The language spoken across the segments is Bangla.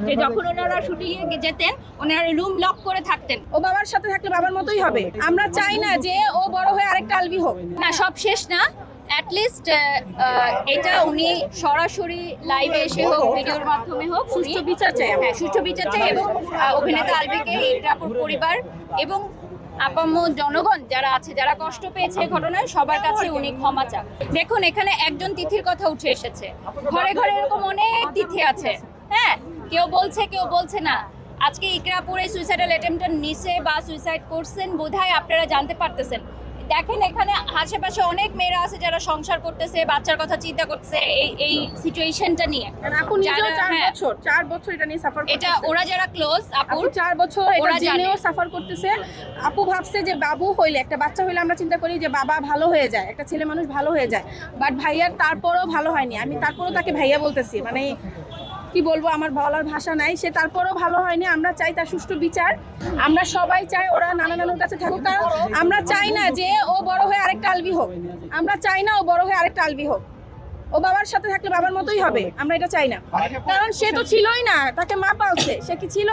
যে যখন ওনারা শুটিং এ যেতেন ওনারা রুম লক করে থাকতেন। ও বাবার সাথে থাকলে বাবার মতোই হবে। আমরা চাই না যে ও বড় হয়ে আরেকটা আলবি হোক। না, সব শেষ না, অ্যাটলিস্ট এটা উনি সরাসরি লাইভে এসে হোক, ভিডিওর মাধ্যমে হোক, সুষ্ঠু বিচার চাই। হ্যাঁ, সুষ্ঠু বিচার চাই। এবং অভিনেতা আলবিকে, ইকরাপুর পরিবার এবং আপামো জনগণ যারা আছে, যারা কষ্ট পেয়েছে ঘটনায়, সবার কাছে উনি ক্ষমা চান। দেখুন, এখানে একজন তিথির কথা উঠে এসেছে, ঘরে ঘরে এরকম অনেক তিথি আছে। হ্যাঁ, কেউ বলছে কেউ বলছে না। আজকে ইকরাপুরে সুইসাইডাল অ্যাটেম্পটা নিছে বা সুইসাইড করছেন বোধহয় আপনারা জানতে পারতেছেন। দেখেন, এখানে আশেপাশে অনেক মেয়েরা আছে যারা সংসার করতেছে, বাচ্চার কথা চিন্তা করতেছে এই সিচুয়েশনটা নিয়ে। আপু নিজেও 4 বছর এটা নিয়ে সাফার করতেছে। এটা ওরা যারা ক্লোজ, আপু 4 বছর এটা জেনেও সাফার করতেছে। আপু ভাবছে যে বাবু হইলে, একটা বাচ্চা হইলে আমরা চিন্তা করি যে বাবা ভালো হয়ে যায়, একটা ছেলে মানুষ ভালো হয়ে যায়। বাট ভাইয়ার তারপরও ভালো হয়নি। আমি তারপরও তাকে ভাইয়া বলতেছি, মানে কি বলবো, আমার বলার ভাষা নাই। সে তারপরও ভালো হয়নি। আমরা চাই তার সুষ্ঠু বিচার। আমরা সবাই চাই ওরা নানুর কাছে থাকুক, কারণ আমরা চাই না যে ও বড় হয়ে আরেকটা আলবি হোক। আমরা চাই না ও বড় হয়ে আরেকটা আলবি হোক। ও বাবার সাথে থাকলে বাবার মতোই হবে। আমরা এটা চাই না, কারণ সে তো ছিলই না, তাকে মা পালছে। সে কি ছিল?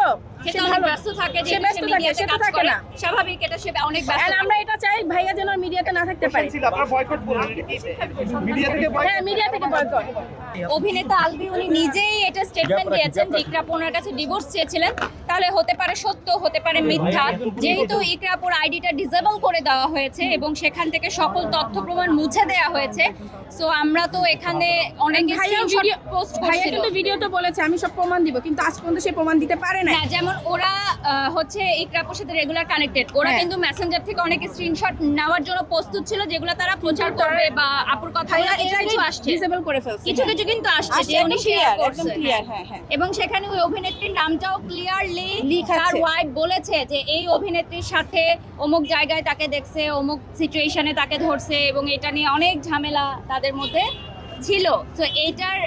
সে ভালো ব্যস্ত থাকে, যে মিডিয়াতে কাজ করে না, স্বাভাবিক। এটা সে অনেক ব্যস্ত। আর আমরা এটা চাই ভাইয়া যেন মিডিয়াতে না থাকতে পারে। আপনারা বয়কট করলেন, মিডিয়া থেকে হ্যাঁ, মিডিয়া থেকে বয়কট। অভিনেতা আলবি উনি নিজেই এটা স্টেটমেন্ট দিয়েছেন যে ইকরাপুর ওনার কাছে ডিভোর্স চেয়েছিলেন। তাহলে হতে পারে সত্য, হতে পারে মিথ্যা। যেহেতু ইকরাপুর আইডিটা ডিসেবল করে দেওয়া হয়েছে এবং সেখান থেকে সকল তথ্য প্রমাণ মুছে দেওয়া হয়েছে, সো আমরা তো এখানে অনেক স্ক্রিনশট পোস্ট ভাইয়া করছিল। কিন্তু ভিডিওতে বলেছে আমি সব প্রমাণ দিব, কিন্তু আজ পর্যন্ত সে প্রমাণ দিতে পারে না। না, যেমন ওরা হচ্ছে ইকরাপুর সাথে রেগুলার কানেক্টেড। ওরা কিন্তু মেসেঞ্জার থেকে অনেক স্ক্রিনশট নেওয়ার জন্য প্রস্তুত ছিল, যেগুলো তারা প্রচার করবে বা আপুর কথা কিছু আসছে, ডিসেবল করে ফেলছে। কিছু কিছু কিন্তু আসছে যে উনি শেয়ার করছে। হ্যাঁ হ্যাঁ। এবং সেখানে ওই অভিনেত্রীর নামটাও ক্লিয়ারলি তার ওয়াইফ বলেছে যে এই অভিনেত্রীর সাথে অমুক জায়গায় তাকে দেখছে, অমুক সিচুয়েশনে তাকে ধরছে, এবং এটা নিয়ে অনেক ঝামেলা তাদের মধ্যে ছিল। তো এইটার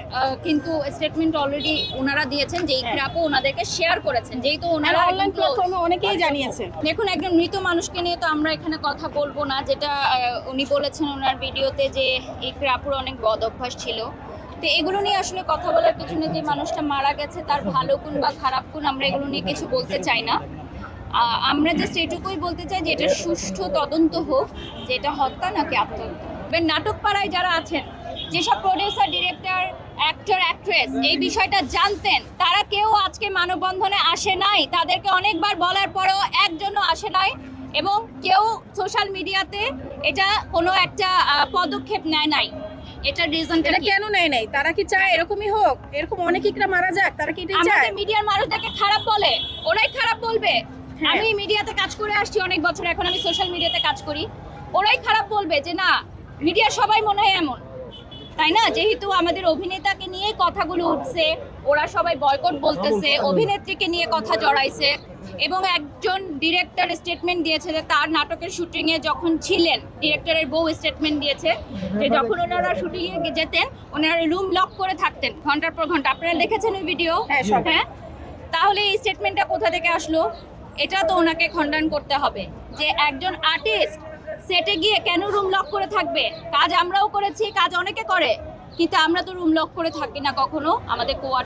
কিন্তু স্টেটমেন্ট অলরেডি ওনারা দিয়েছেন যে ইকরাপু ওনাদেরকে শেয়ার করেছেন, যেহেতু ওনারা অনলাইন প্ল্যাটফর্মে অনেকেই জানিয়েছে। দেখুন, একজন মৃত মানুষকে নিয়ে তো আমরা এখানে কথা বলবো না। যেটা উনি বলেছেন ওনার ভিডিওতে যে ইকরাপুর অনেক বদ অভ্যাস ছিল। তো এগুলো নিয়ে আসলে কথা বলার পিছনে যে মানুষটা মারা গেছে তার ভালো গুণ বা খারাপ গুণ আমরা এগুলো নিয়ে কিছু বলতে চাই না। আমরা জাস্ট এটুকুই বলতে চাই যে এটা সুষ্ঠু তদন্ত হোক, যে এটা হত্যা নাকি আত্মহত্যা। নাটক পাড়ায় যারা আছেন, যেসব প্রডিউসার, ডিরেক্টর, অ্যাক্টর, অ্যাক্ট্রেস এই বিষয়টা জানতেন, তারা কেউ আজকে মানববন্ধনে আসে নাই। তাদেরকে অনেকবার বলার পরেও একজনও আসে নাই, এবং কেউ সোশ্যাল মিডিয়াতে এটা কোনো একটা পদক্ষেপ নেয় নাই। এটার রিজনটা কেন নেয় নাই? তারা কি চায় এরকমই হোক? এরকম অনেকেই মারা যাক, তারা কি এটাই চায়? আমাদের মিডিয়ার মানুষদেরকে খারাপ বলে, ওরাই খারাপ বলবে। আমি মিডিয়াতে কাজ করে আসছি অনেক বছর, এখন আমি সোশ্যাল মিডিয়াতে কাজ করি। ওরাই খারাপ বলবে যে না, মিডিয়া সবাই মনে হয় এমন, তাই না? যেহেতু আমাদের অভিনেতাকে নিয়ে কথাগুলো উঠছে, ওরা সবাই বয়কট বলতেছে, অভিনেত্রীকে নিয়ে কথা জড়াইছে, এবং একজন ডিরেক্টর স্টেটমেন্ট দিয়েছে যে তার নাটকের শুটিং এ যখন ছিলেন, ডিরেক্টরের বউ স্টেটমেন্ট দিয়েছে যে যখন ওনারা শুটিং এ যেতেন ওনারা রুম লক করে থাকতেন ঘন্টার পর ঘন্টা। আপনারা দেখেছেন ওই ভিডিও? হ্যাঁ। তাহলে এই স্টেটমেন্টটা কোথা থেকে আসলো? এটা তো ওনাকে খণ্ডন করতে হবে যে একজন আর্টিস্ট সেটে গিয়ে কেন রুম লক করে থাকবে। কাজ আমরাও করেছি, কাজ অনেকে করে, কিন্তু আমরা তো রুম লক করে থাকি না কখনো। আমাদের